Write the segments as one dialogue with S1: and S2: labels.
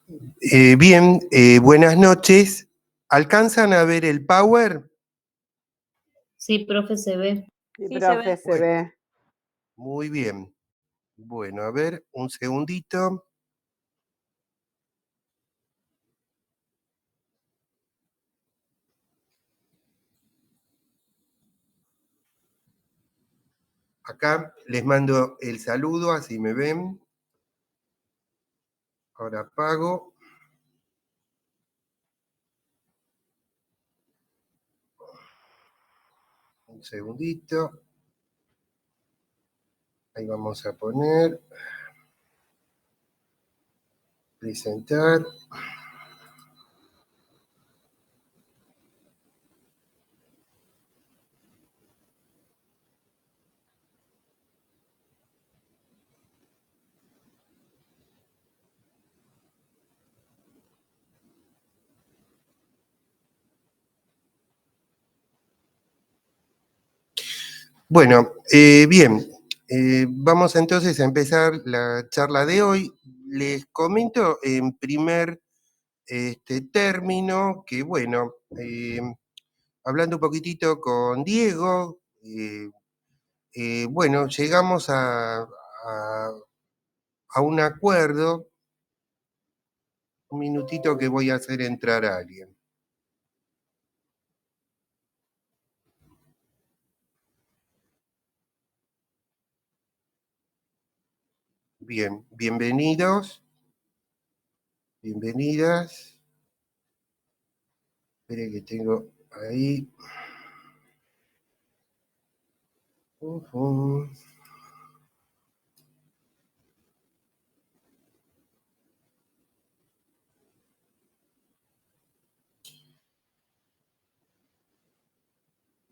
S1: Bien, buenas noches. ¿Alcanzan a ver el Power?
S2: Sí, profe, se ve.
S3: Sí,
S4: Sí,
S3: profe, se ve.
S1: Muy bien. Bueno, a ver, un segundito. Acá les mando el saludo, así me ven. Ahora apago. Un segundito. Ahí vamos a poner. Presentar. Bueno, bien. Vamos entonces a empezar la charla de hoy. Les comento en primer término que, bueno, hablando un poquitito con Diego, bueno, llegamos a un acuerdo. Un minutito que voy a hacer entrar a alguien. Bien, bienvenidos, bienvenidas. Espere que tengo ahí.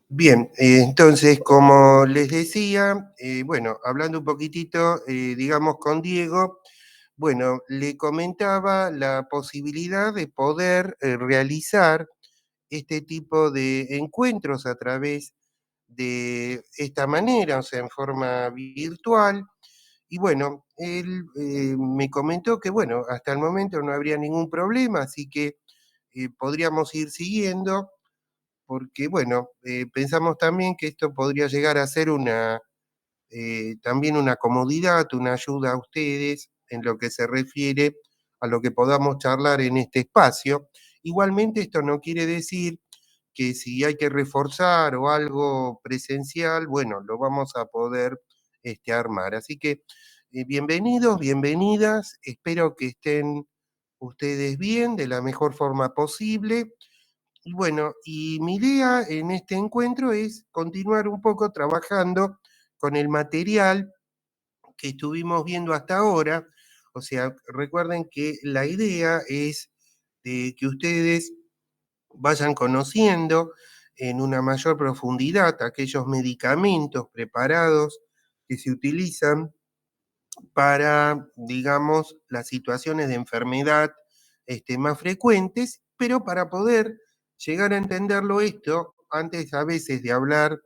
S1: Bien, entonces, como les decía, bueno, hablando un poquitito, digamos, con Diego, bueno, le comentaba la posibilidad de poder realizar este tipo de encuentros a través de esta manera, o sea, en forma virtual. Y bueno, él me comentó que, bueno, hasta el momento no habría ningún problema, así que podríamos ir siguiendo, porque, bueno, pensamos también que esto podría llegar a ser también una comodidad, una ayuda a ustedes en lo que se refiere a lo que podamos charlar en este espacio. Igualmente, esto no quiere decir que si hay que reforzar o algo presencial, bueno, lo vamos a poder armar. Así que bienvenidos, bienvenidas, espero que estén ustedes bien, de la mejor forma posible. Y bueno, y mi idea en este encuentro es continuar un poco trabajando con el material que estuvimos viendo hasta ahora. O sea, recuerden que la idea es de que ustedes vayan conociendo en una mayor profundidad aquellos medicamentos preparados que se utilizan para, digamos, las situaciones de enfermedad más frecuentes, pero para poder llegar a entenderlo esto, antes a veces de hablar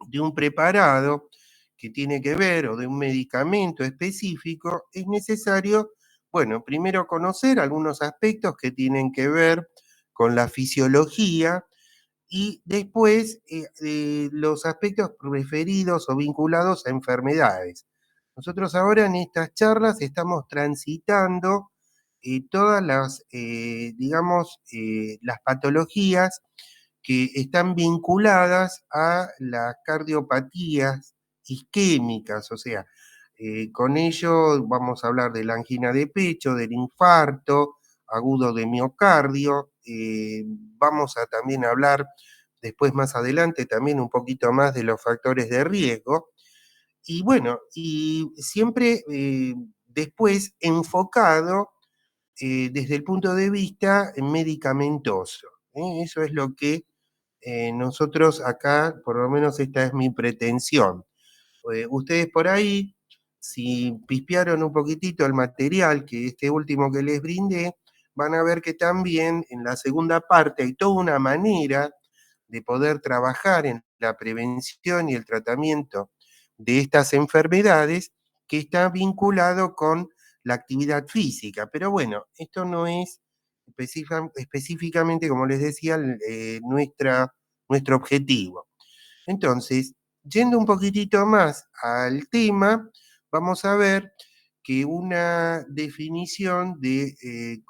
S1: de un preparado que tiene que ver o de un medicamento específico, es necesario, bueno, primero conocer algunos aspectos que tienen que ver con la fisiología y después los aspectos referidos o vinculados a enfermedades. Nosotros ahora en estas charlas estamos transitando todas las, digamos, las patologías que están vinculadas a las cardiopatías isquémicas, o sea, con ello vamos a hablar de la angina de pecho, del infarto agudo de miocardio, vamos a también hablar después más adelante también un poquito más de los factores de riesgo, y bueno, y siempre después enfocado desde el punto de vista medicamentoso. Eso es lo que nosotros acá, por lo menos esta es mi pretensión. Ustedes por ahí, si pispearon un poquitito el material que este último que les brindé, van a ver que también en la segunda parte hay toda una manera de poder trabajar en la prevención y el tratamiento de estas enfermedades que está vinculado con la actividad física. Pero bueno, esto no es específicamente, como les decía, nuestro objetivo. Entonces, yendo un poquitito más al tema, vamos a ver que una definición de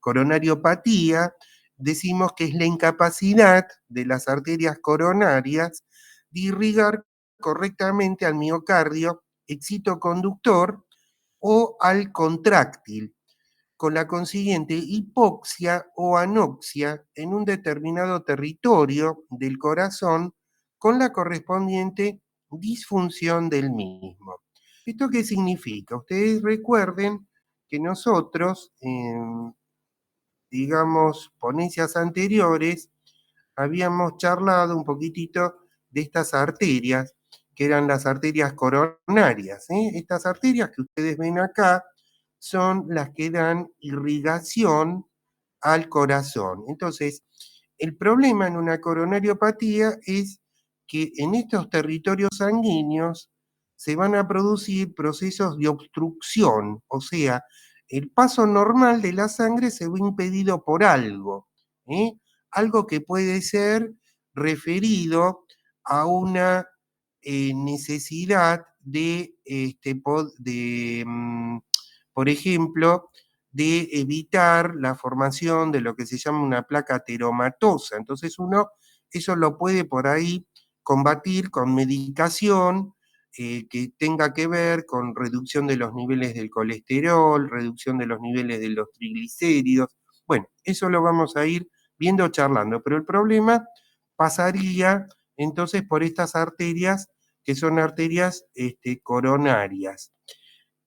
S1: coronariopatía, decimos que es la incapacidad de las arterias coronarias de irrigar correctamente al miocardio excitoconductor o al contráctil, con la consiguiente hipoxia o anoxia en un determinado territorio del corazón con la correspondiente disfunción del mismo. ¿Esto qué significa? Ustedes recuerden que nosotros, en, digamos, ponencias anteriores, habíamos charlado un poquitito de estas arterias, que eran las arterias coronarias. Estas arterias que ustedes ven acá son las que dan irrigación al corazón. Entonces, el problema en una coronariopatía es que en estos territorios sanguíneos se van a producir procesos de obstrucción, o sea, el paso normal de la sangre se ve impedido por algo, ¿eh? Algo que puede ser referido a una necesidad por ejemplo, de evitar la formación de lo que se llama una placa ateromatosa. Entonces uno eso lo puede por ahí combatir con medicación que tenga que ver con reducción de los niveles del colesterol, reducción de los niveles de los triglicéridos. Bueno, eso lo vamos a ir viendo charlando, pero el problema pasaría entonces por estas arterias que son arterias coronarias.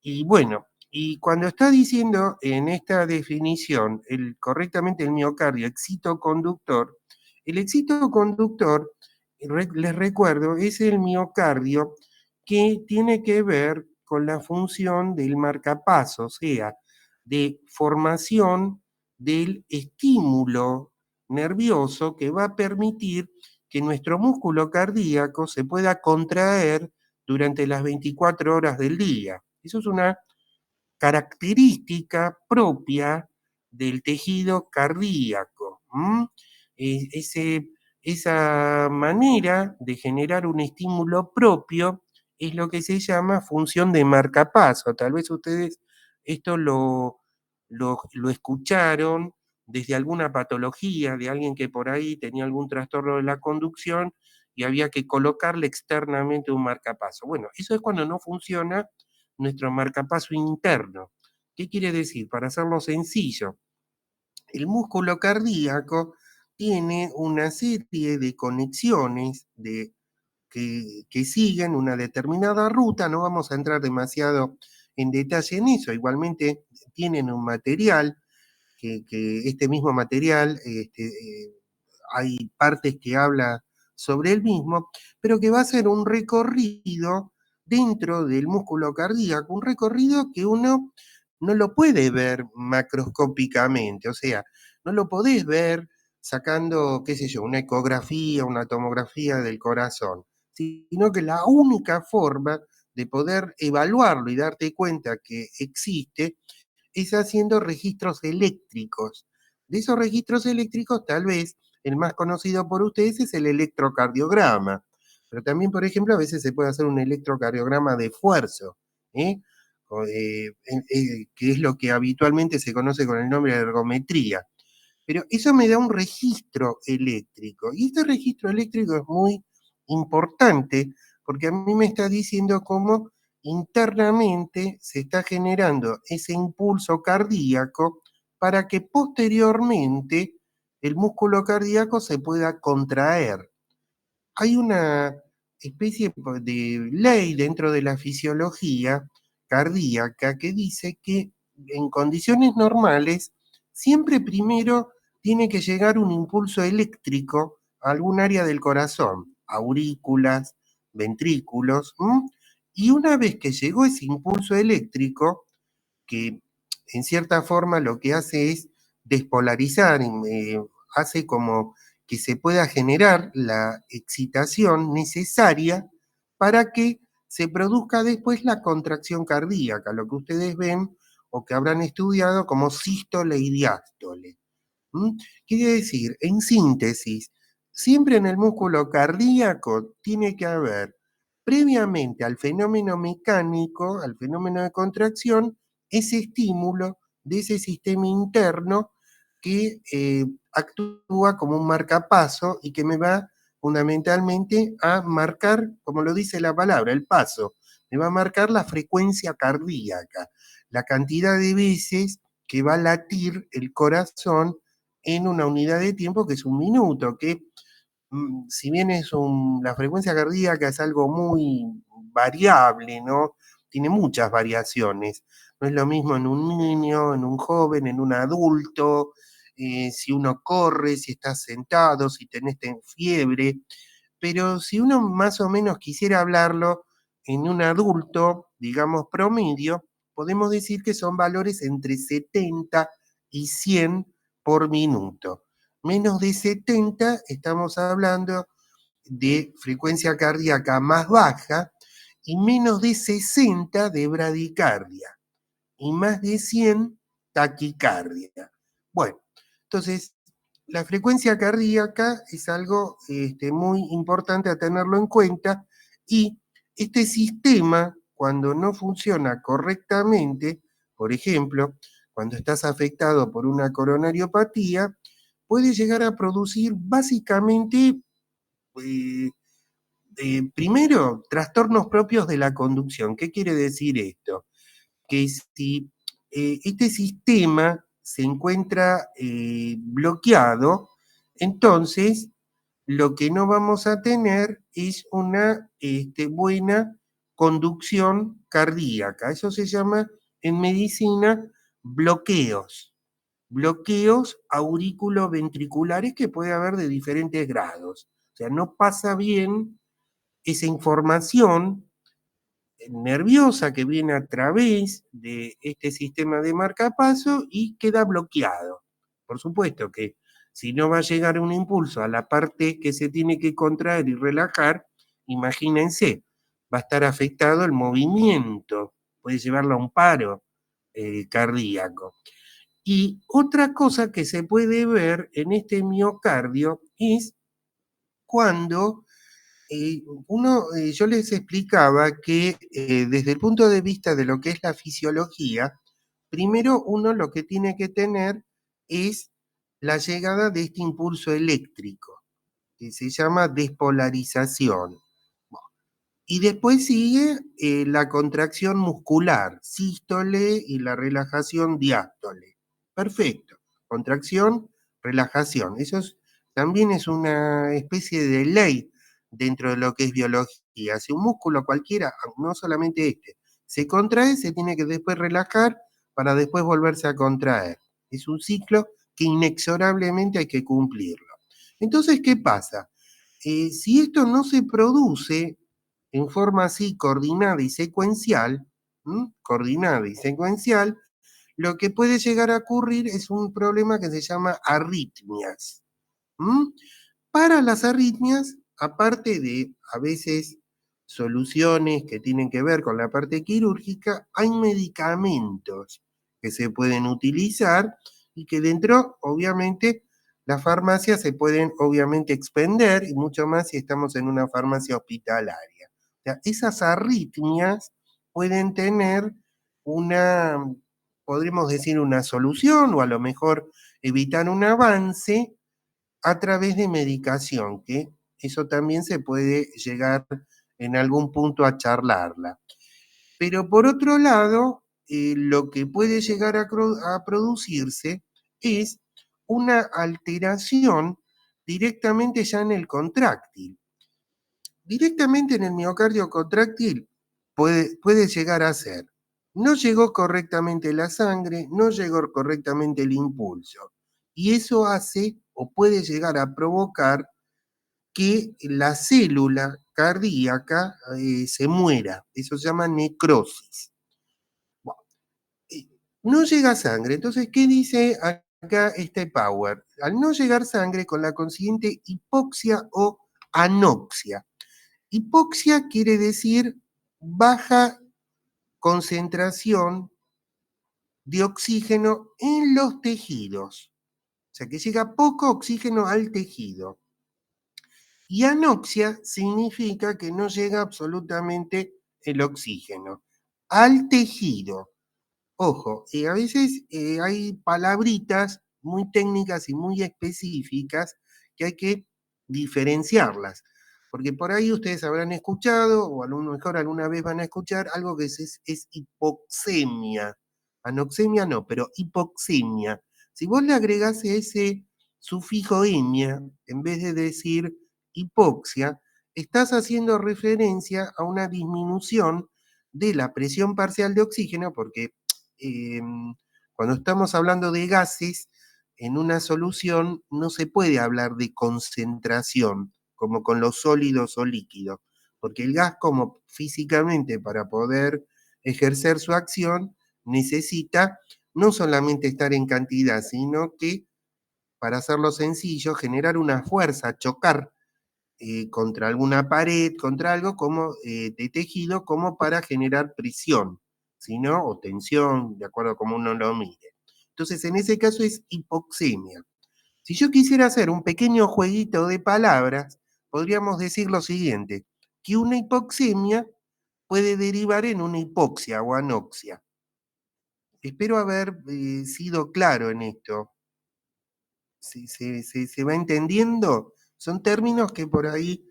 S1: Y bueno, y cuando está diciendo en esta definición correctamente el miocardio excitoconductor, el excitoconductor, les recuerdo, es el miocardio que tiene que ver con la función del marcapaso, o sea, de formación del estímulo nervioso que va a permitir que nuestro músculo cardíaco se pueda contraer durante las 24 horas del día. Eso es una característica propia del tejido cardíaco. Esa manera de generar un estímulo propio es lo que se llama función de marcapaso. Tal vez ustedes esto lo escucharon desde alguna patología de alguien que por ahí tenía algún trastorno de la conducción y había que colocarle externamente un marcapaso. Bueno, eso es cuando no funciona nuestro marcapaso interno. ¿Qué quiere decir? Para hacerlo sencillo, el músculo cardíaco tiene una serie de conexiones que siguen una determinada ruta, no vamos a entrar demasiado en detalle en eso, igualmente tienen un material, que este mismo material, hay partes que habla sobre el mismo, pero que va a ser un recorrido dentro del músculo cardíaco, un recorrido que uno no lo puede ver macroscópicamente, o sea, no lo podés ver sacando, qué sé yo, una ecografía, una tomografía del corazón, sino que la única forma de poder evaluarlo y darte cuenta que existe es haciendo registros eléctricos. De esos registros eléctricos, tal vez el más conocido por ustedes es el electrocardiograma, pero también, por ejemplo, a veces se puede hacer un electrocardiograma de esfuerzo, ¿eh? Que es lo que habitualmente se conoce con el nombre de ergometría. Pero eso me da un registro eléctrico, y este registro eléctrico es muy importante porque a mí me está diciendo cómo internamente se está generando ese impulso cardíaco para que posteriormente el músculo cardíaco se pueda contraer. Hay una especie de ley dentro de la fisiología cardíaca que dice que en condiciones normales siempre primero tiene que llegar un impulso eléctrico a algún área del corazón, aurículas, ventrículos, y una vez que llegó ese impulso eléctrico, que en cierta forma lo que hace es despolarizar, hace como que se pueda generar la excitación necesaria para que se produzca después la contracción cardíaca, lo que ustedes ven o que habrán estudiado como sístole y diástole. Quiere decir, en síntesis, siempre en el músculo cardíaco tiene que haber, previamente al fenómeno mecánico, al fenómeno de contracción, ese estímulo de ese sistema interno que actúa como un marcapaso y que me va fundamentalmente a marcar, como lo dice la palabra, el paso, me va a marcar la frecuencia cardíaca, la cantidad de veces que va a latir el corazón en una unidad de tiempo que es un minuto, que si bien la frecuencia cardíaca es algo muy variable, ¿no? Tiene muchas variaciones. No es lo mismo en un niño, en un joven, en un adulto, si uno corre, si estás sentado, si tenés fiebre. Pero si uno más o menos quisiera hablarlo en un adulto, digamos promedio, podemos decir que son valores entre 70 y 100 por minuto. Menos de 70 estamos hablando de frecuencia cardíaca más baja y menos de 60 de bradicardia y más de 100 taquicardia. Bueno, entonces la frecuencia cardíaca es algo muy importante a tenerlo en cuenta y este sistema, cuando no funciona correctamente, por ejemplo, cuando estás afectado por una coronariopatía, puede llegar a producir básicamente, eh, primero, trastornos propios de la conducción. ¿Qué quiere decir esto? Que si este sistema se encuentra bloqueado, entonces lo que no vamos a tener es una buena conducción cardíaca. Eso se llama en medicina bloqueos. Bloqueos auriculoventriculares que puede haber de diferentes grados. O sea, no pasa bien esa información nerviosa que viene a través de este sistema de marcapaso y queda bloqueado. Por supuesto que si no va a llegar un impulso a la parte que se tiene que contraer y relajar, imagínense, va a estar afectado el movimiento, puede llevarlo a un paro cardíaco. Y otra cosa que se puede ver en este miocardio es cuando yo les explicaba que desde el punto de vista de lo que es la fisiología, primero uno lo que tiene que tener es la llegada de este impulso eléctrico, que se llama despolarización. Y después sigue la contracción muscular, sístole, y la relajación diástole. Perfecto. Contracción, relajación. También es una especie de ley dentro de lo que es biología. Si un músculo cualquiera, no solamente este, se contrae, se tiene que después relajar para después volverse a contraer. Es un ciclo que inexorablemente hay que cumplirlo. Entonces, ¿qué pasa? Si esto no se produce en forma así coordinada y secuencial, lo que puede llegar a ocurrir es un problema que se llama arritmias. Para las arritmias, aparte de a veces soluciones que tienen que ver con la parte quirúrgica, hay medicamentos que se pueden utilizar y que dentro, obviamente, las farmacias se pueden obviamente expender y mucho más si estamos en una farmacia hospitalaria. O sea, esas arritmias pueden tener una, podríamos decir, una solución o a lo mejor evitar un avance a través de medicación, que eso también se puede llegar en algún punto a charlarla. Pero por otro lado, lo que puede llegar a producirse es una alteración directamente ya en el contráctil. Directamente en el miocardio contráctil puede llegar a ser, no llegó correctamente la sangre, no llegó correctamente el impulso. Y eso hace o puede llegar a provocar que la célula cardíaca se muera. Eso se llama necrosis. Bueno, no llega sangre. Entonces, ¿qué dice acá este Power? Al no llegar sangre con la consiguiente hipoxia o anoxia. Hipoxia quiere decir baja concentración de oxígeno en los tejidos. O sea, que llega poco oxígeno al tejido. Y anoxia significa que no llega absolutamente el oxígeno al tejido. Ojo, a veces hay palabritas muy técnicas y muy específicas que hay que diferenciarlas, porque por ahí ustedes habrán escuchado, o a lo mejor alguna vez van a escuchar, algo que es hipoxemia. Anoxemia no, pero hipoxemia. Si vos le agregás ese sufijo emia, en vez de decir hipoxia, estás haciendo referencia a una disminución de la presión parcial de oxígeno, porque cuando estamos hablando de gases, en una solución no se puede hablar de concentración, como con los sólidos o líquidos, porque el gas, como físicamente para poder ejercer su acción, necesita no solamente estar en cantidad, sino que, para hacerlo sencillo, generar una fuerza, chocar contra alguna pared, contra algo como de tejido, como para generar presión, ¿no? O tensión, de acuerdo a cómo uno lo mire. Entonces, en ese caso es hipoxemia. Si yo quisiera hacer un pequeño jueguito de palabras, podríamos decir lo siguiente, que una hipoxemia puede derivar en una hipoxia o anoxia. Espero haber sido claro en esto. ¿Se va entendiendo? Son términos que por ahí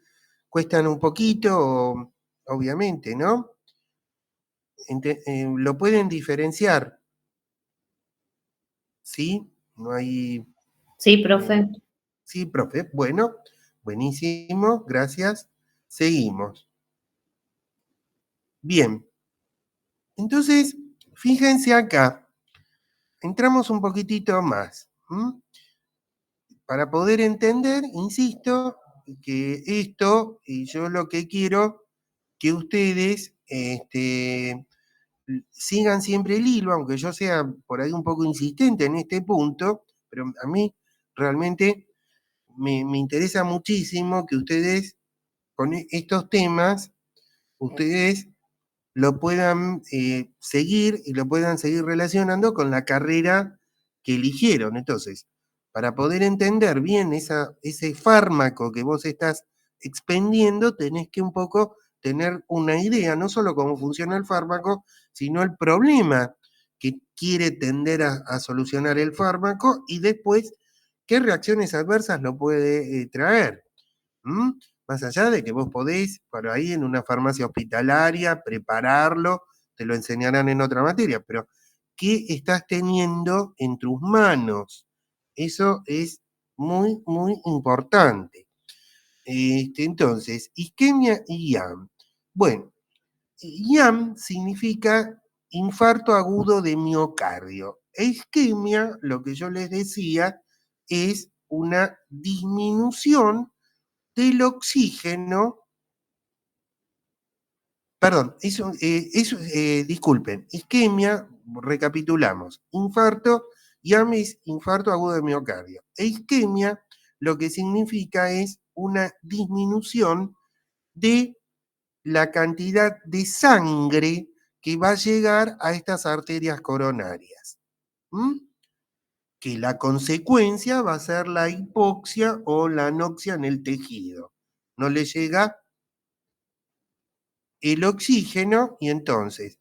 S1: cuestan un poquito, obviamente, ¿no? Lo pueden diferenciar, ¿sí? No hay...
S2: Sí, profe.
S1: Sí, profe. Bueno, buenísimo, gracias. Seguimos. Bien, entonces, fíjense acá, entramos un poquitito más. Para poder entender, insisto, que esto, y yo lo que quiero que ustedes sigan siempre el hilo, aunque yo sea por ahí un poco insistente en este punto, pero a mí realmente me interesa muchísimo que ustedes, con estos temas, ustedes lo puedan seguir y lo puedan seguir relacionando con la carrera que eligieron. Entonces, para poder entender bien ese fármaco que vos estás expendiendo, tenés que un poco tener una idea, no solo cómo funciona el fármaco, sino el problema que quiere tender a solucionar el fármaco y después qué reacciones adversas lo puede traer. ¿Mm? Más allá de que vos podéis, por ahí en una farmacia hospitalaria, prepararlo, te lo enseñarán en otra materia, pero ¿qué estás teniendo en tus manos? Eso es muy, muy importante. Entonces, isquemia y IAM. Bueno, IAM significa infarto agudo de miocardio. E isquemia, lo que yo les decía, es una disminución del oxígeno, perdón, disculpen, isquemia, recapitulamos, infarto, llames infarto agudo de miocardio. E isquemia lo que significa es una disminución de la cantidad de sangre que va a llegar a estas arterias coronarias. ¿Mm? Que la consecuencia va a ser la hipoxia o la anoxia en el tejido. No le llega el oxígeno y entonces,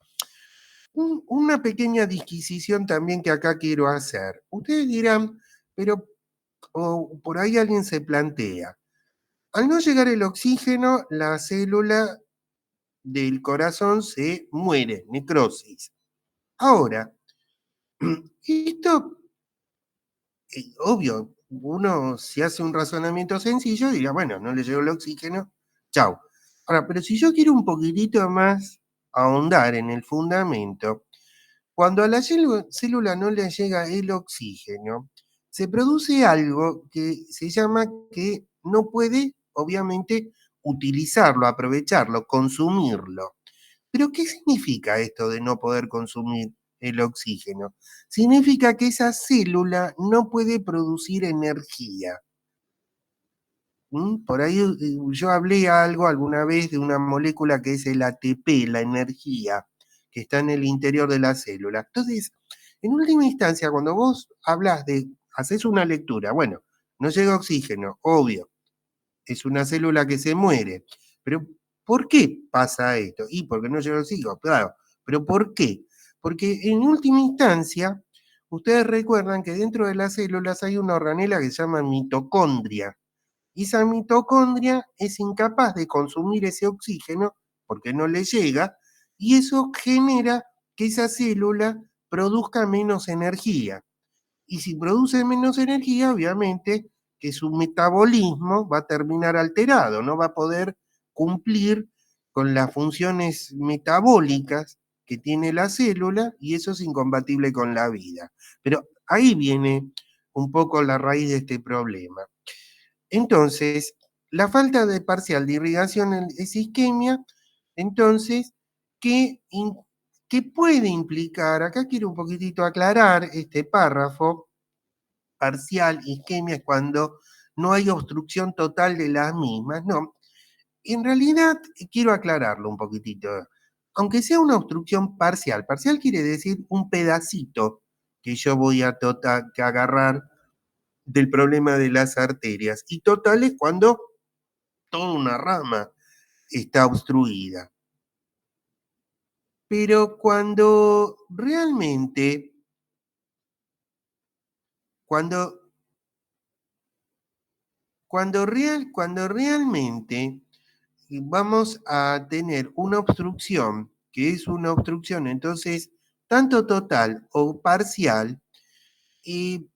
S1: una pequeña disquisición también que acá quiero hacer. Ustedes dirán, pero por ahí alguien se plantea, al no llegar el oxígeno, la célula del corazón se muere, necrosis. Ahora, esto, obvio, uno si hace un razonamiento sencillo diría, bueno, no le llegó el oxígeno, chau. Ahora, pero si yo quiero un poquitito más ahondar en el fundamento, cuando a la célula no le llega el oxígeno, se produce algo que se llama que no puede, obviamente, utilizarlo, aprovecharlo, consumirlo. Pero ¿qué significa esto de no poder consumir el oxígeno? Significa que esa célula no puede producir energía. Por ahí yo hablé algo alguna vez de una molécula que es el ATP, la energía, que está en el interior de la célula. Entonces, en última instancia, cuando vos hablas haces una lectura, bueno, no llega oxígeno, obvio, es una célula que se muere. Pero, ¿por qué pasa esto? Y porque no llega oxígeno, claro. Pero ¿por qué? Porque en última instancia, ustedes recuerdan que dentro de las células hay una organela que se llama mitocondria. Y esa mitocondria es incapaz de consumir ese oxígeno porque no le llega, y eso genera que esa célula produzca menos energía. Y si produce menos energía, obviamente que su metabolismo va a terminar alterado, no va a poder cumplir con las funciones metabólicas que tiene la célula y eso es incompatible con la vida. Pero ahí viene un poco la raíz de este problema. Entonces, la falta de parcial de irrigación es isquemia, entonces, ¿qué, qué puede implicar? Acá quiero un poquitito aclarar este párrafo. Parcial isquemia es cuando no hay obstrucción total de las mismas. No, en realidad quiero aclararlo un poquitito. Aunque sea una obstrucción parcial, parcial quiere decir un pedacito que yo voy que agarrar del problema de las arterias. Y total es cuando toda una rama está obstruida. Pero cuando, cuando realmente vamos a tener una obstrucción, que es una obstrucción entonces tanto total o parcial, y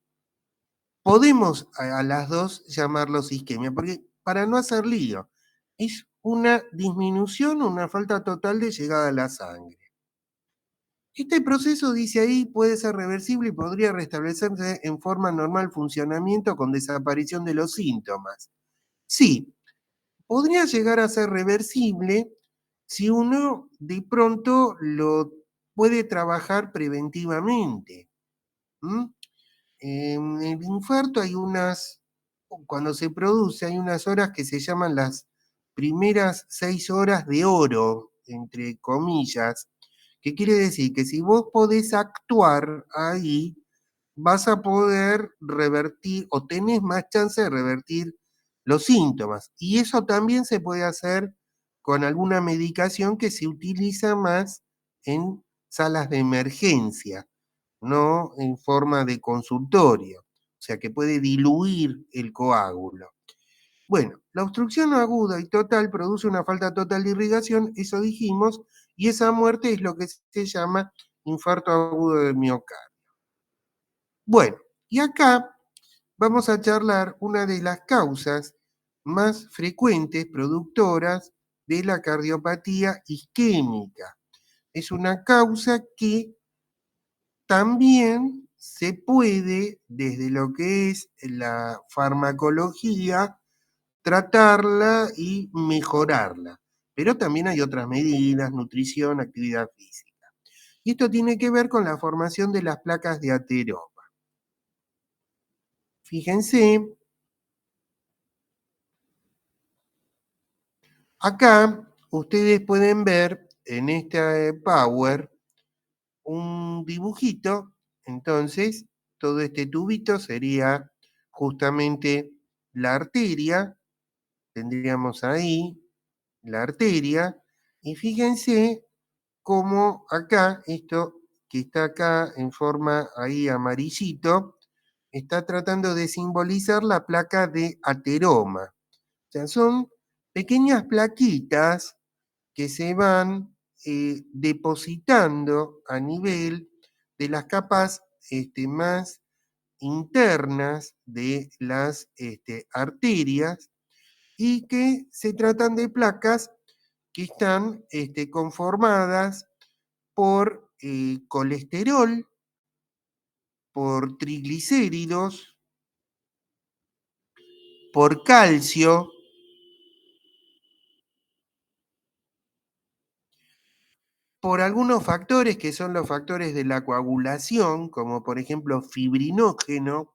S1: podemos a las dos llamarlos isquemia, porque para no hacer lío, es una disminución o una falta total de llegada a la sangre. Este proceso, dice ahí, puede ser reversible y podría restablecerse en forma normal funcionamiento con desaparición de los síntomas. Sí, podría llegar a ser reversible si uno de pronto lo puede trabajar preventivamente. ¿Mm? En el infarto cuando se produce, hay unas horas que se llaman las primeras 6 horas de oro, entre comillas, que quiere decir que si vos podés actuar ahí, vas a poder revertir o tenés más chance de revertir los síntomas. Y eso también se puede hacer con alguna medicación que se utiliza más en salas de emergencia, no en forma de consultorio, o sea que puede diluir el coágulo. Bueno, la obstrucción aguda y total produce una falta total de irrigación, eso dijimos, y esa muerte es lo que se llama infarto agudo del miocardio. Bueno, y acá vamos a charlar una de las causas más frecuentes productoras de la cardiopatía isquémica. Es una causa que también se puede, desde lo que es la farmacología, tratarla y mejorarla. Pero también hay otras medidas, nutrición, actividad física. Y esto tiene que ver con la formación de las placas de ateroma. Fíjense, acá ustedes pueden ver en este Power un dibujito, entonces todo este tubito sería justamente la arteria, tendríamos ahí la arteria, y fíjense cómo acá, esto que está acá en forma ahí amarillito, está tratando de simbolizar la placa de ateroma. O sea, son pequeñas plaquitas que se van depositando a nivel de las capas más internas de las arterias y que se tratan de placas que están conformadas por colesterol, por triglicéridos, por calcio, por algunos factores que son los factores de la coagulación, como por ejemplo fibrinógeno,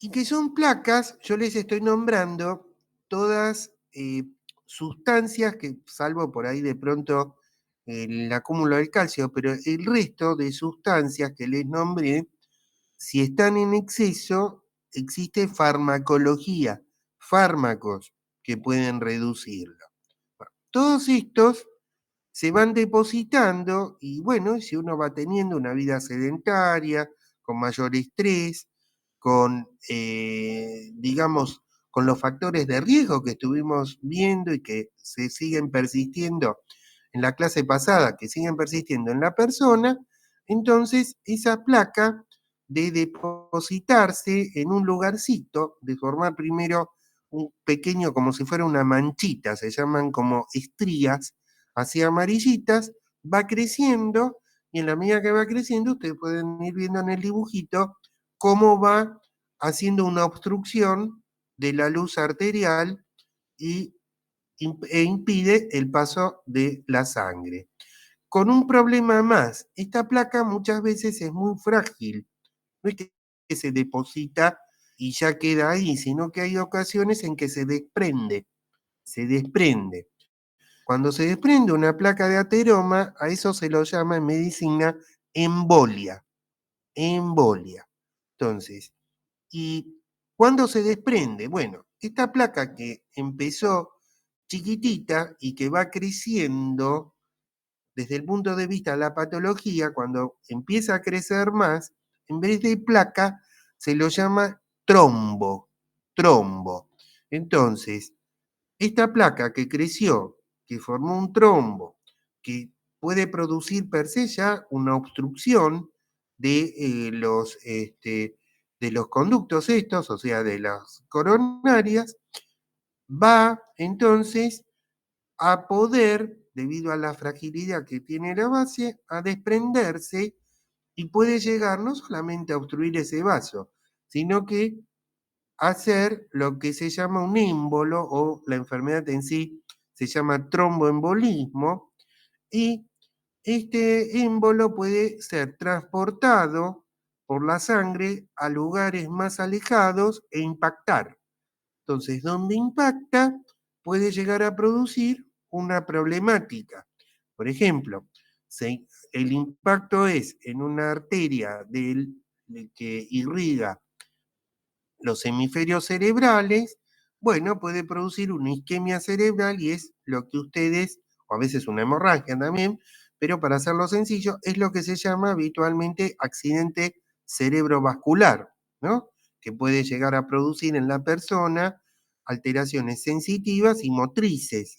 S1: y que son placas, yo les estoy nombrando todas sustancias que, salvo por ahí de pronto el acúmulo del calcio, pero el resto de sustancias que les nombré, si están en exceso, existe farmacología, fármacos que pueden reducirlo. Bueno, todos estos se van depositando y bueno, si uno va teniendo una vida sedentaria, con mayor estrés, con, digamos, con los factores de riesgo que estuvimos viendo y que se siguen persistiendo en la clase pasada, que siguen persistiendo en la persona, entonces esa placa de depositarse en un lugarcito, de formar primero un pequeño, como si fuera una manchita, se llaman como estrías, así amarillitas, va creciendo y en la medida que va creciendo, ustedes pueden ir viendo en el dibujito cómo va haciendo una obstrucción de la luz arterial y, e impide el paso de la sangre. Con un problema más, esta placa muchas veces es muy frágil, no es que se deposita y ya queda ahí, sino que hay ocasiones en que se desprende, se desprende. Cuando se desprende una placa de ateroma, a eso se lo llama en medicina embolia, embolia. Entonces, ¿y cuándo se desprende? Bueno, esta placa que empezó chiquitita y que va creciendo desde el punto de vista de la patología, cuando empieza a crecer más, en vez de placa, se lo llama trombo, trombo. Entonces, esta placa que creció, que formó un trombo, que puede producir per se ya una obstrucción de, de los conductos estos, o sea, de las coronarias, va entonces a poder, debido a la fragilidad que tiene la base, a desprenderse y puede llegar no solamente a obstruir ese vaso, sino que hacer lo que se llama un émbolo o la enfermedad en sí se llama tromboembolismo y este émbolo puede ser transportado por la sangre a lugares más alejados e impactar. Entonces, donde impacta puede llegar a producir una problemática. Por ejemplo, si el impacto es en una arteria que irriga los hemisferios cerebrales, bueno, puede producir una isquemia cerebral y es lo que ustedes, o a veces una hemorragia también, pero para hacerlo sencillo, es lo que se llama habitualmente accidente cerebrovascular, ¿no? Que puede llegar a producir en la persona alteraciones sensitivas y motrices,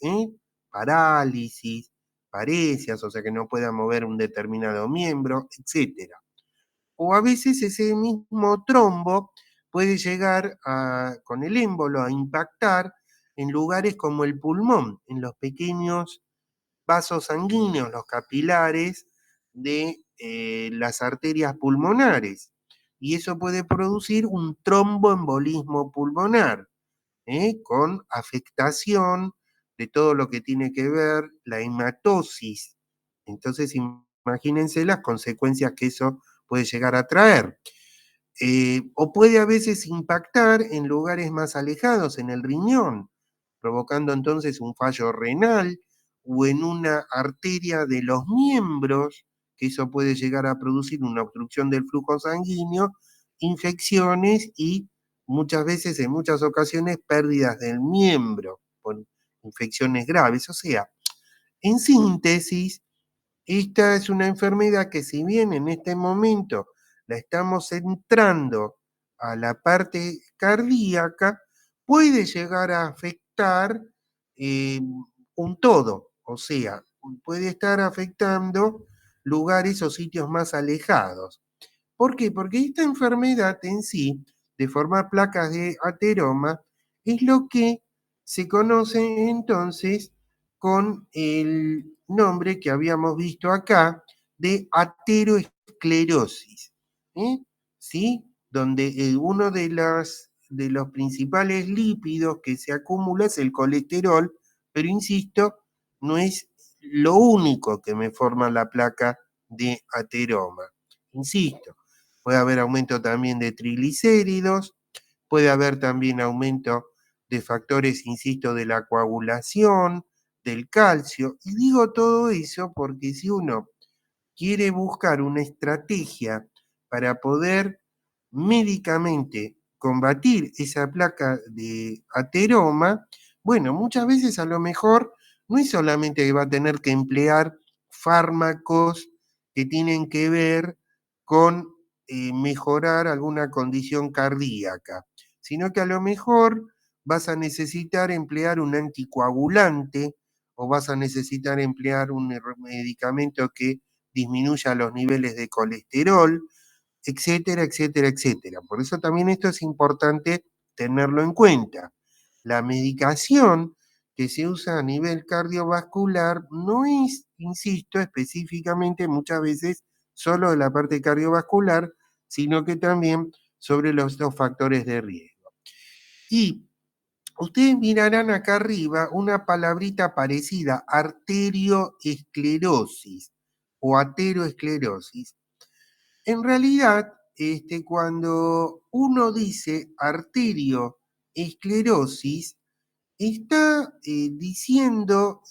S1: parálisis, parecias, o sea que no pueda mover un determinado miembro, etcétera. O a veces ese mismo trombo puede llegar con el émbolo a impactar en lugares como el pulmón, en los pequeños vasos sanguíneos, los capilares de las arterias pulmonares. Y eso puede producir un tromboembolismo pulmonar, con afectación de todo lo que tiene que ver la hematosis. Entonces, imagínense las consecuencias que eso puede llegar a traer. O puede a veces impactar en lugares más alejados, en el riñón, provocando entonces un fallo renal o en una arteria de los miembros, que eso puede llegar a producir una obstrucción del flujo sanguíneo, infecciones y muchas veces, en muchas ocasiones, pérdidas del miembro por infecciones graves. O sea, en síntesis, esta es una enfermedad que si bien en este momento la estamos centrando a la parte cardíaca, puede llegar a afectar un todo, o sea, puede estar afectando lugares o sitios más alejados. ¿Por qué? Porque esta enfermedad en sí, de formar placas de ateroma, es lo que se conoce entonces con el nombre que habíamos visto acá de ateroesclerosis. ¿eh? ¿Sí? Donde uno de los principales lípidos que se acumula es el colesterol, pero insisto, no es lo único que me forma la placa de ateroma. Insisto, puede haber aumento también de triglicéridos, puede haber también aumento de factores, insisto, de la coagulación, del calcio. Y digo todo eso porque si uno quiere buscar una estrategia para poder médicamente combatir esa placa de ateroma, bueno, muchas veces a lo mejor no es solamente que va a tener que emplear fármacos que tienen que ver con mejorar alguna condición cardíaca, sino que a lo mejor vas a necesitar emplear un anticoagulante o vas a necesitar emplear un medicamento que disminuya los niveles de colesterol, etcétera, etcétera, etcétera. Por eso también esto es importante tenerlo en cuenta. La medicación que se usa a nivel cardiovascular no es, insisto, específicamente muchas veces solo de la parte cardiovascular, sino que también sobre los dos factores de riesgo. Y ustedes mirarán acá arriba una palabrita parecida, arterioesclerosis o ateroesclerosis. En realidad, cuando uno dice arterioesclerosis, está diciendo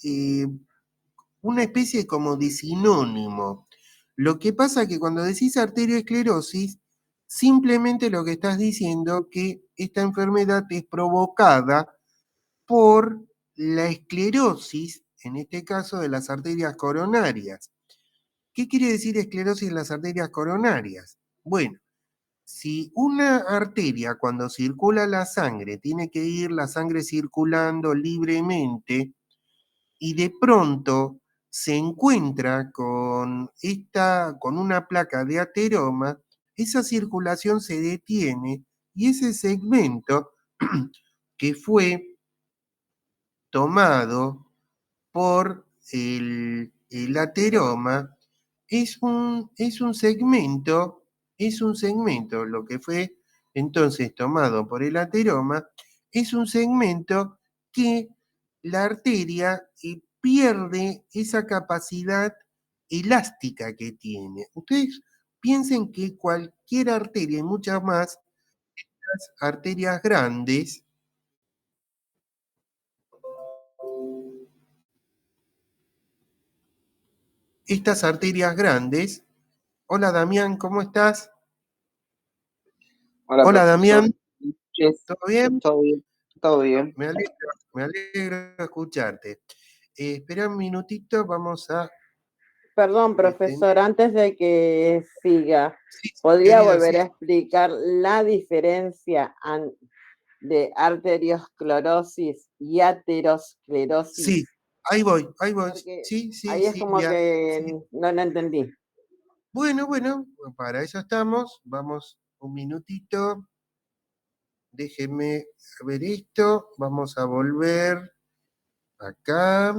S1: una especie como de sinónimo. Lo que pasa que cuando decís arterioesclerosis, simplemente lo que estás diciendo que esta enfermedad es provocada por la esclerosis, en este caso de las arterias coronarias. ¿Qué quiere decir esclerosis en las arterias coronarias? Bueno, si una arteria cuando circula la sangre, tiene que ir la sangre circulando libremente y de pronto se encuentra con una placa de ateroma, esa circulación se detiene y ese segmento que fue tomado por el ateroma es un segmento, lo que fue entonces tomado por el ateroma, es un segmento que la arteria pierde esa capacidad elástica que tiene. Ustedes piensen que cualquier arteria y muchas más, las arterias grandes, estas arterias grandes. Hola Damián, ¿cómo estás?
S3: Hola,
S1: Hola
S3: profesor.
S1: Damián, ¿todo bien?
S3: Todo bien, todo bien.
S1: Me alegro escucharte. Espera un minutito, vamos a...
S4: Perdón, profesor, antes de que siga,
S1: Sí,
S4: ¿podría
S1: querida,
S4: volver
S1: sí.
S4: a explicar la diferencia de arteriosclerosis y aterosclerosis?
S1: Sí, ahí voy.
S4: Porque
S1: Sí, sí,
S4: ahí es como
S1: Silvia.
S4: que
S1: Sí.
S4: no lo entendí.
S1: Bueno, para eso estamos. Vamos un minutito. Déjenme ver esto. Vamos a volver acá.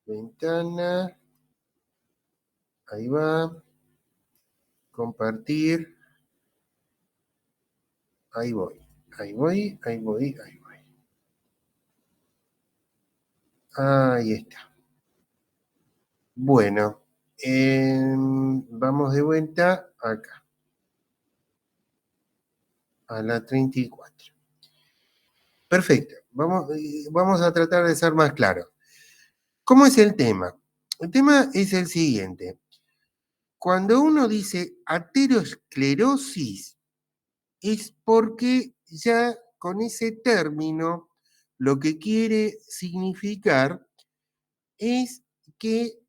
S1: Ventana. Ahí va. Compartir. Ahí voy. Ahí está. Bueno, vamos de vuelta acá, a la 34. Perfecto, vamos a tratar de ser más claros. ¿Cómo es el tema? El tema es el siguiente. Cuando uno dice aterosclerosis, es porque ya con ese término lo que quiere significar es que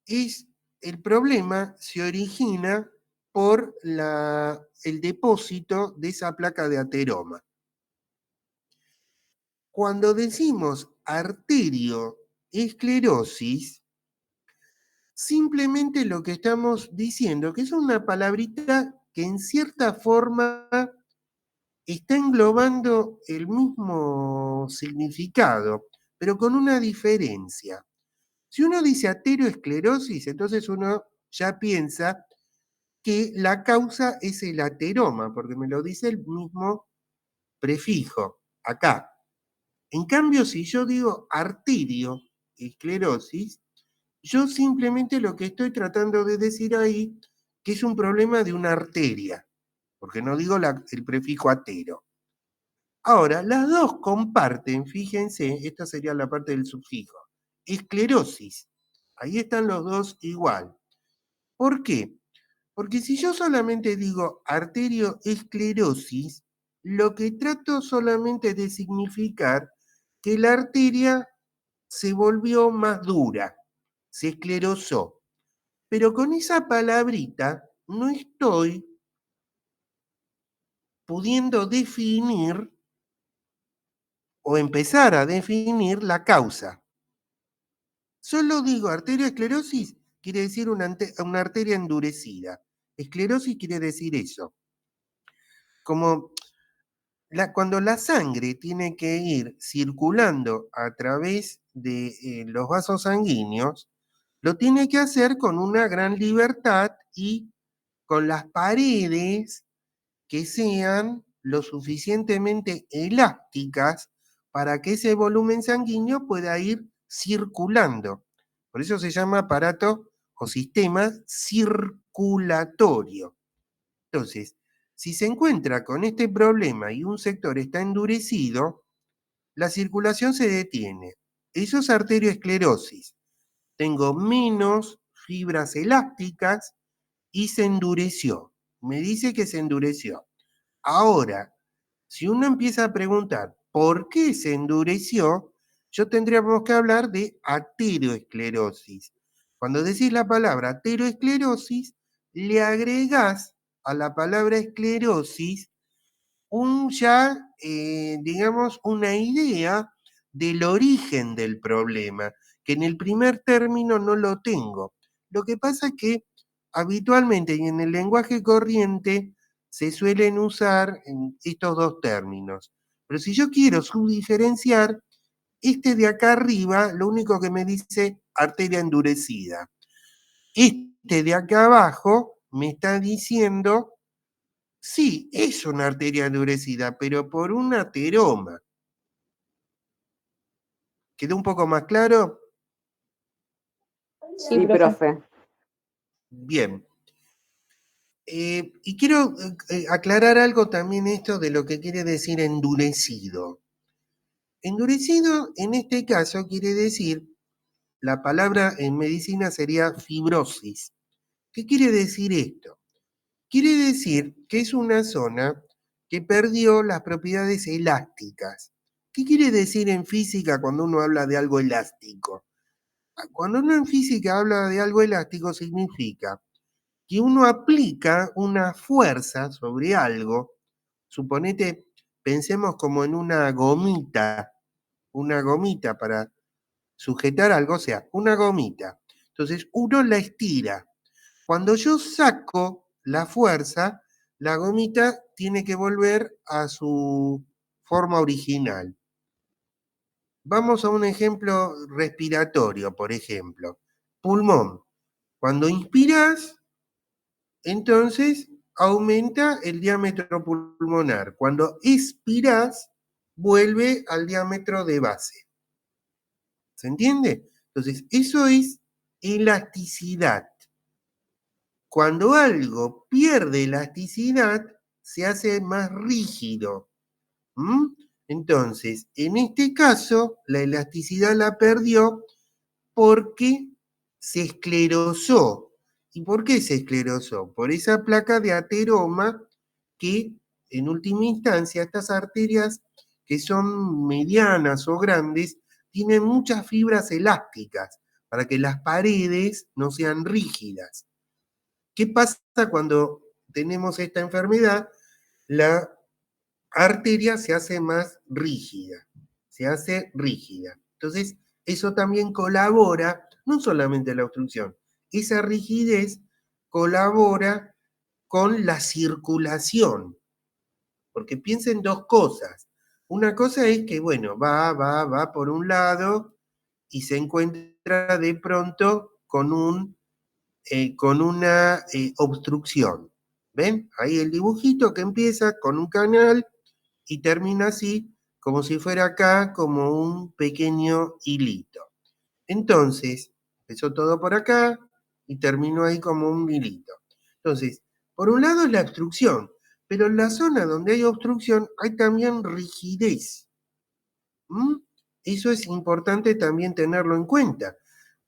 S1: el problema se origina por el depósito de esa placa de ateroma. Cuando decimos arterioesclerosis, simplemente lo que estamos diciendo, que es una palabrita que en cierta forma está englobando el mismo significado, pero con una diferencia. Si uno dice ateroesclerosis, entonces uno ya piensa que la causa es el ateroma, porque me lo dice el mismo prefijo, acá. En cambio, si yo digo arterioesclerosis, yo simplemente lo que estoy tratando de decir ahí, que es un problema de una arteria, porque no digo el prefijo atero. Ahora, las dos comparten, fíjense, esta sería la parte del sufijo, esclerosis. Ahí están los dos igual. ¿Por qué? Porque si yo solamente digo arterioesclerosis, lo que trato solamente de significar que la arteria se volvió más dura, se esclerosó. Pero con esa palabrita no estoy pudiendo definir o empezar a definir la causa. Solo digo arterioesclerosis, quiere decir una arteria endurecida. Esclerosis quiere decir eso. Como cuando la sangre tiene que ir circulando a través de los vasos sanguíneos, lo tiene que hacer con una gran libertad y con las paredes que sean lo suficientemente elásticas para que ese volumen sanguíneo pueda ir circulando. Por eso se llama aparato o sistema circulatorio. Entonces, si se encuentra con este problema y un sector está endurecido, la circulación se detiene. Eso es arterioesclerosis. Tengo menos fibras elásticas y se endureció. Me dice que se endureció. Ahora, si uno empieza a preguntar por qué se endureció, yo tendríamos que hablar de ateroesclerosis. Cuando decís la palabra ateroesclerosis, le agregás a la palabra esclerosis digamos, una idea del origen del problema, que en el primer término no lo tengo. Lo que pasa es que habitualmente y en el lenguaje corriente se suelen usar estos dos términos. Pero si yo quiero subdiferenciar, este de acá arriba lo único que me dice arteria endurecida. Este de acá abajo me está diciendo, sí, es una arteria endurecida, pero por un ateroma. ¿Quedó un poco más claro?
S4: Sí, profe.
S1: Bien. Y quiero aclarar algo también esto de lo que quiere decir endurecido. Endurecido en este caso quiere decir, la palabra en medicina sería fibrosis. ¿Qué quiere decir esto? Quiere decir que es una zona que perdió las propiedades elásticas. ¿Qué quiere decir en física cuando uno habla de algo elástico? Cuando uno en física habla de algo elástico significa que uno aplica una fuerza sobre algo. Suponete, pensemos como en una gomita para sujetar algo, o sea, una gomita. Entonces uno la estira. Cuando yo saco la fuerza, la gomita tiene que volver a su forma original. Vamos a un ejemplo respiratorio, por ejemplo. Pulmón. Cuando inspiras, entonces aumenta el diámetro pulmonar. Cuando expiras, vuelve al diámetro de base. ¿Se entiende? Entonces, eso es elasticidad. Cuando algo pierde elasticidad, se hace más rígido. Entonces, en este caso, la elasticidad la perdió porque se esclerosó. ¿Y por qué se esclerosó? Por esa placa de ateroma que, en última instancia, estas arterias que son medianas o grandes, tienen muchas fibras elásticas para que las paredes no sean rígidas. ¿Qué pasa cuando tenemos esta enfermedad? La arteria se hace más rígida, se hace rígida. Entonces, eso también colabora, no solamente la obstrucción, esa rigidez colabora con la circulación, porque piensen dos cosas. Una cosa es que, bueno, va por un lado y se encuentra de pronto con una obstrucción. ¿Ven? Ahí el dibujito que empieza con un canal y termina así, como si fuera acá, como un pequeño hilito. Entonces, empezó todo por acá y terminó ahí como un hilito. Entonces, por un lado es la obstrucción, pero en la zona donde hay obstrucción hay también rigidez. Eso es importante también tenerlo en cuenta,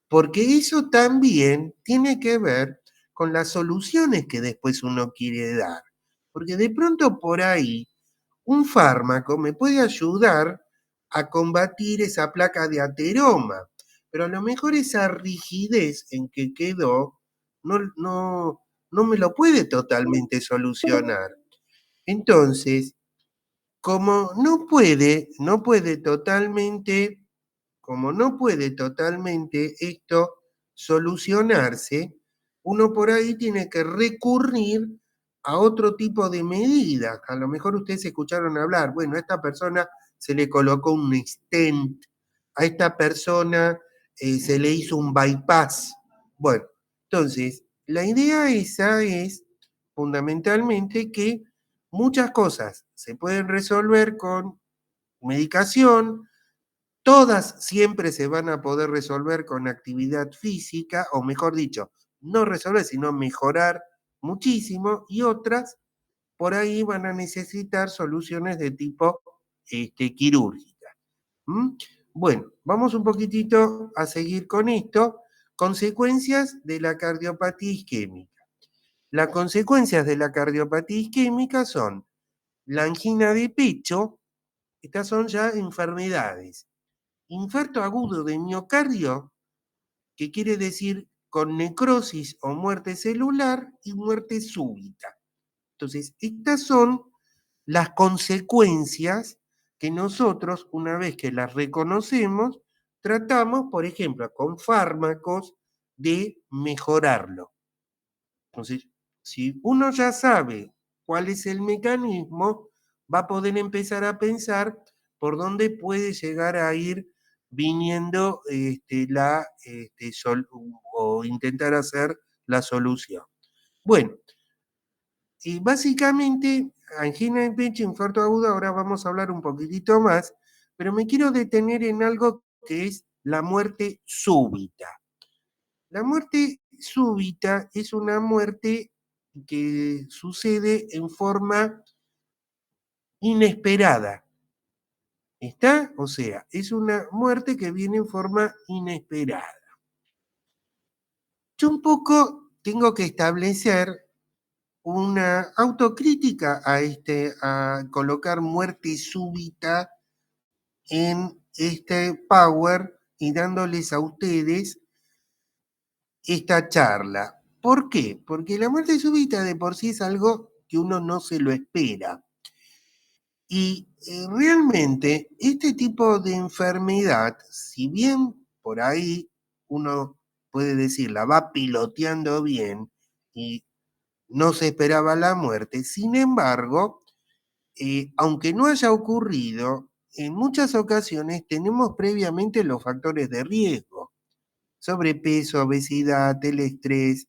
S1: porque eso también tiene que ver con las soluciones que después uno quiere dar. Porque de pronto por ahí un fármaco me puede ayudar a combatir esa placa de ateroma, pero a lo mejor esa rigidez en que quedó no me lo puede totalmente solucionar. Entonces, como no puede totalmente, como no puede totalmente esto solucionarse, uno por ahí tiene que recurrir a otro tipo de medidas. A lo mejor ustedes escucharon hablar, bueno, a esta persona se le colocó un stent, a esta persona se le hizo un bypass. Bueno, entonces, la idea esa es fundamentalmente que muchas cosas se pueden resolver con medicación, todas siempre se van a poder resolver con actividad física, o mejor dicho, no resolver, sino mejorar muchísimo, y otras por ahí van a necesitar soluciones de tipo quirúrgica. Bueno, vamos un poquitito a seguir con esto. Consecuencias de la cardiopatía isquémica. Las consecuencias de la cardiopatía isquémica son la angina de pecho. Estas son ya enfermedades. Infarto agudo de miocardio, que quiere decir con necrosis o muerte celular, y muerte súbita. Entonces, estas son las consecuencias que nosotros, una vez que las reconocemos, tratamos, por ejemplo, con fármacos, de mejorarlo. Entonces, si uno ya sabe cuál es el mecanismo, va a poder empezar a pensar por dónde puede llegar a ir viniendo o intentar hacer la solución. Bueno, y básicamente, angina de pecho, infarto agudo, ahora vamos a hablar un poquitito más, pero me quiero detener en algo que es la muerte súbita. La muerte súbita es una muerte que sucede en forma inesperada. ¿Está? O sea, es una muerte que viene en forma inesperada. Yo un poco tengo que establecer una autocrítica a colocar muerte súbita en este Power y dándoles a ustedes esta charla. ¿Por qué? Porque la muerte súbita de por sí es algo que uno no se lo espera. Y realmente este tipo de enfermedad, si bien por ahí uno puede decir la va piloteando bien y no se esperaba la muerte, sin embargo, aunque no haya ocurrido, en muchas ocasiones tenemos previamente los factores de riesgo: sobrepeso, obesidad, el estrés,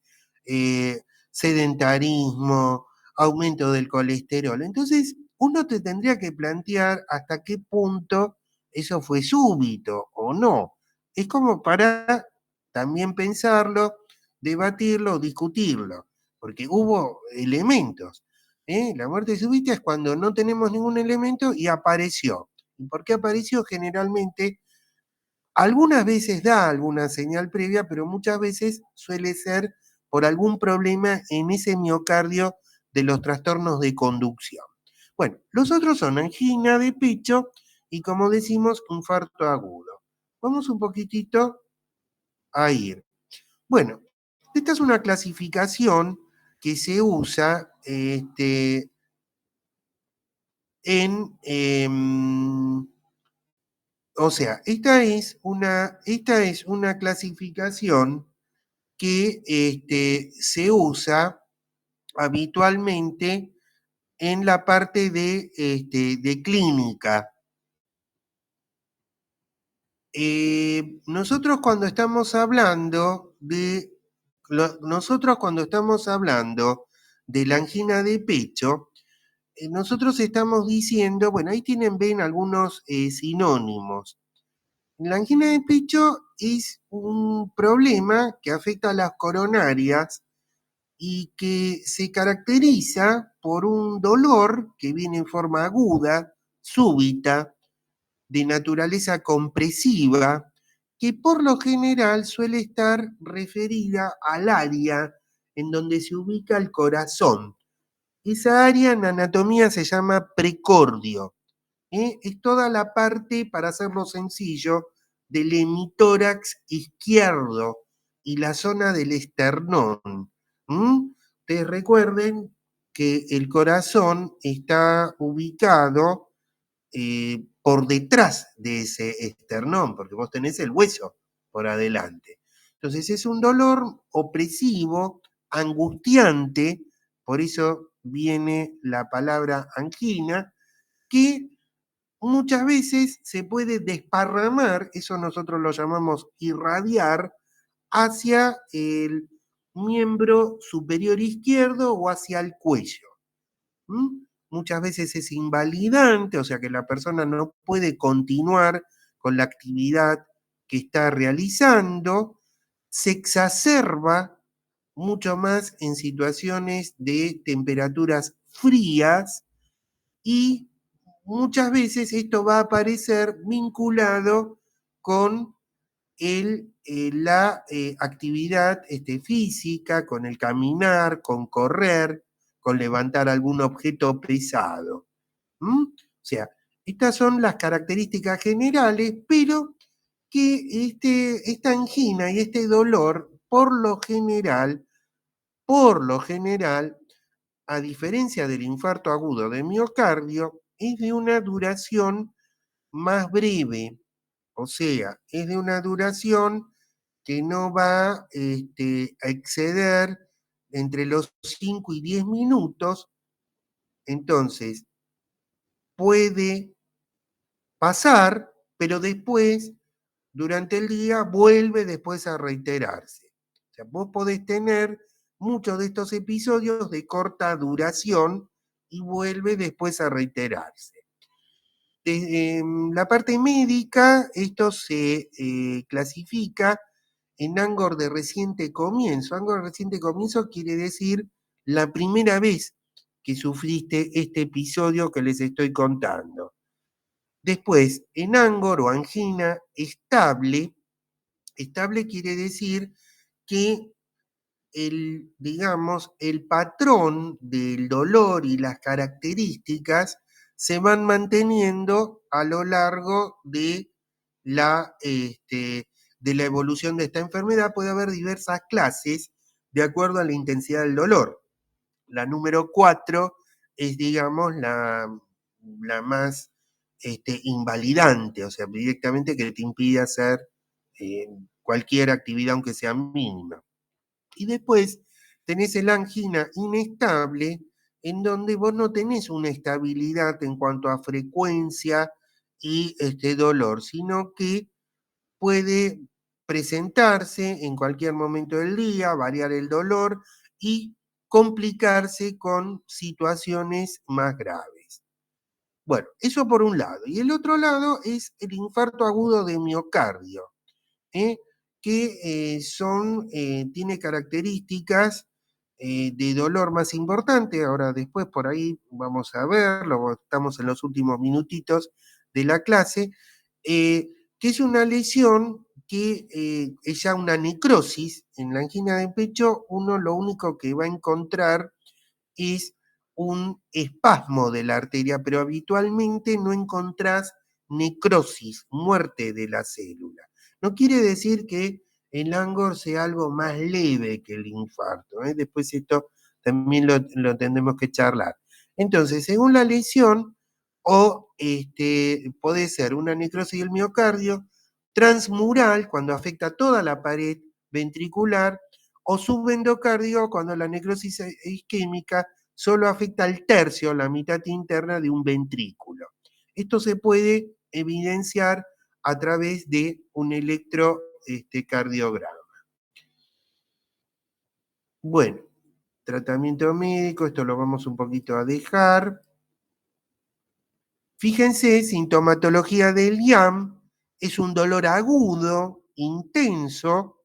S1: sedentarismo, aumento del colesterol. Entonces, uno te tendría que plantear hasta qué punto eso fue súbito o no. Es como para también pensarlo, debatirlo, discutirlo, porque hubo elementos. La muerte súbita es cuando no tenemos ningún elemento y apareció. ¿Y por qué apareció? Generalmente algunas veces da alguna señal previa, pero muchas veces suele ser por algún problema en ese miocardio de los trastornos de conducción. Bueno, los otros son angina de pecho y, como decimos, infarto agudo. Vamos un poquitito a ir. Bueno, esta es una clasificación que se usa o sea, esta es una clasificación que se usa habitualmente en la parte de clínica. Nosotros cuando estamos hablando de la angina de pecho, nosotros estamos diciendo, bueno, ahí ven algunos sinónimos. La angina de pecho es un problema que afecta a las coronarias y que se caracteriza por un dolor que viene en forma aguda, súbita, de naturaleza compresiva, que por lo general suele estar referida al área en donde se ubica el corazón. Esa área en anatomía se llama precordio. Es toda la parte, para hacerlo sencillo, del hemitórax izquierdo y la zona del esternón. Ustedes recuerden que el corazón está ubicado por detrás de ese esternón, porque vos tenés el hueso por adelante. Entonces es un dolor opresivo, angustiante, por eso viene la palabra angina, que muchas veces se puede desparramar, eso nosotros lo llamamos irradiar, hacia el miembro superior izquierdo o hacia el cuello. Muchas veces es invalidante, o sea que la persona no puede continuar con la actividad que está realizando, se exacerba mucho más en situaciones de temperaturas frías y muchas veces esto va a aparecer vinculado con la actividad física, con el caminar, con correr, con levantar algún objeto pesado. O sea, estas son las características generales, pero que esta angina y este dolor, por lo general, a diferencia del infarto agudo de miocardio, es de una duración más breve, o sea, es de una duración que no va a exceder entre los 5 y 10 minutos, entonces puede pasar, pero después, durante el día, vuelve después a reiterarse. O sea, vos podés tener muchos de estos episodios de corta duración y vuelve después a reiterarse. Desde la parte médica, esto se clasifica en Angor de reciente comienzo. Angor de reciente comienzo quiere decir la primera vez que sufriste este episodio que les estoy contando. Después, en Angor o angina estable, estable quiere decir que digamos, el patrón del dolor y las características se van manteniendo a lo largo de de la evolución de esta enfermedad. Puede haber diversas clases de acuerdo a la intensidad del dolor. La número 4 es, digamos, la más invalidante, o sea, directamente que te impide hacer cualquier actividad, aunque sea mínima. Y después tenés el angina inestable, en donde vos no tenés una estabilidad en cuanto a frecuencia y dolor, sino que puede presentarse en cualquier momento del día, variar el dolor y complicarse con situaciones más graves. Bueno, eso por un lado. Y el otro lado es el infarto agudo de miocardio, que tiene características de dolor más importante. Ahora después por ahí vamos a verlo, estamos en los últimos minutitos de la clase, que es una lesión que es ya una necrosis. En la angina de pecho uno lo único que va a encontrar es un espasmo de la arteria, pero habitualmente no encontrás necrosis, muerte de la célula. No quiere decir que el Angor sea algo más leve que el infarto. Después esto también lo tendremos que charlar. Entonces, según la lesión, o puede ser una necrosis del miocardio, transmural, cuando afecta toda la pared ventricular, o subendocardio, cuando la necrosis isquémica solo afecta al tercio, la mitad interna de un ventrículo. Esto se puede evidenciar a través de un electrocardiograma. Bueno, tratamiento médico, esto lo vamos un poquito a dejar. Fíjense, sintomatología del IAM es un dolor agudo, intenso,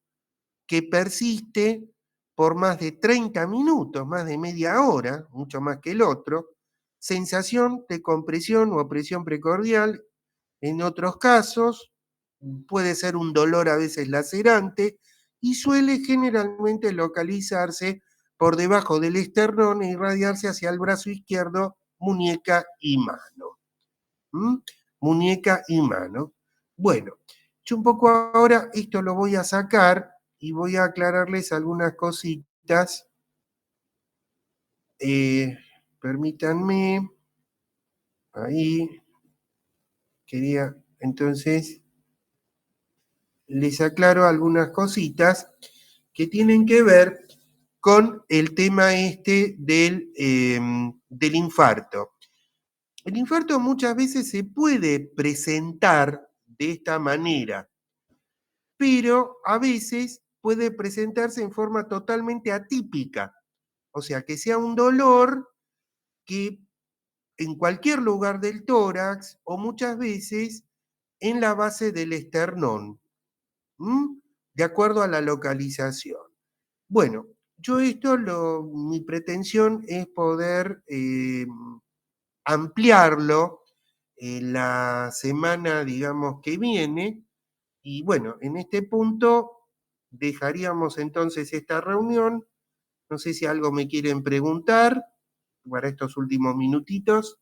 S1: que persiste por más de 30 minutos, más de media hora, mucho más que el otro, sensación de compresión o opresión precordial. En otros casos, puede ser un dolor a veces lacerante y suele generalmente localizarse por debajo del esternón e irradiarse hacia el brazo izquierdo, muñeca y mano. ¿Mm? Muñeca y mano. Bueno, yo un poco ahora esto lo voy a sacar y voy a aclararles algunas cositas. Permítanme. Ahí. Quería, entonces, les aclaro algunas cositas que tienen que ver con el tema este del infarto. El infarto muchas veces se puede presentar de esta manera, pero a veces puede presentarse en forma totalmente atípica, o sea, que sea un dolor que en cualquier lugar del tórax o muchas veces en la base del esternón, de acuerdo a la localización. Bueno, yo esto, mi pretensión es poder ampliarlo en la semana, digamos, que viene. Y bueno, en este punto dejaríamos entonces esta reunión. No sé si algo me quieren preguntar para estos últimos minutitos.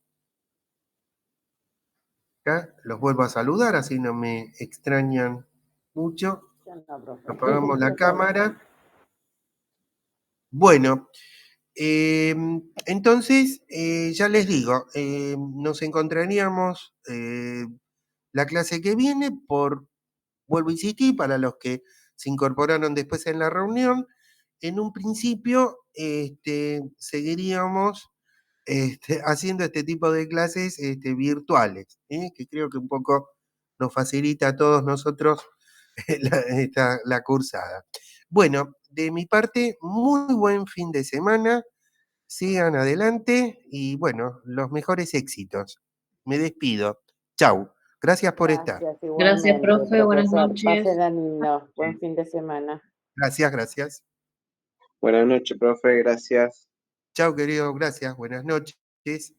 S1: Acá los vuelvo a saludar, así no me extrañan mucho. Apagamos la cámara. Bueno, entonces, ya les digo, nos encontraríamos la clase que viene vuelvo a insistir, para los que se incorporaron después en la reunión, en un principio seguiríamos haciendo este tipo de clases virtuales, que creo que un poco nos facilita a todos nosotros la cursada. Bueno, de mi parte, muy buen fin de semana. Sigan adelante y bueno, los mejores éxitos. Me despido. Chau. Gracias por estar.
S4: Gracias,
S2: Gracias,
S4: igualmente,
S2: profe. Buenas
S4: profesor.
S2: noches.
S4: Pásenla lindo. Buen fin de semana.
S1: Gracias, gracias.
S3: Buenas noches, profe, gracias.
S1: Chau, querido. Gracias. Buenas noches.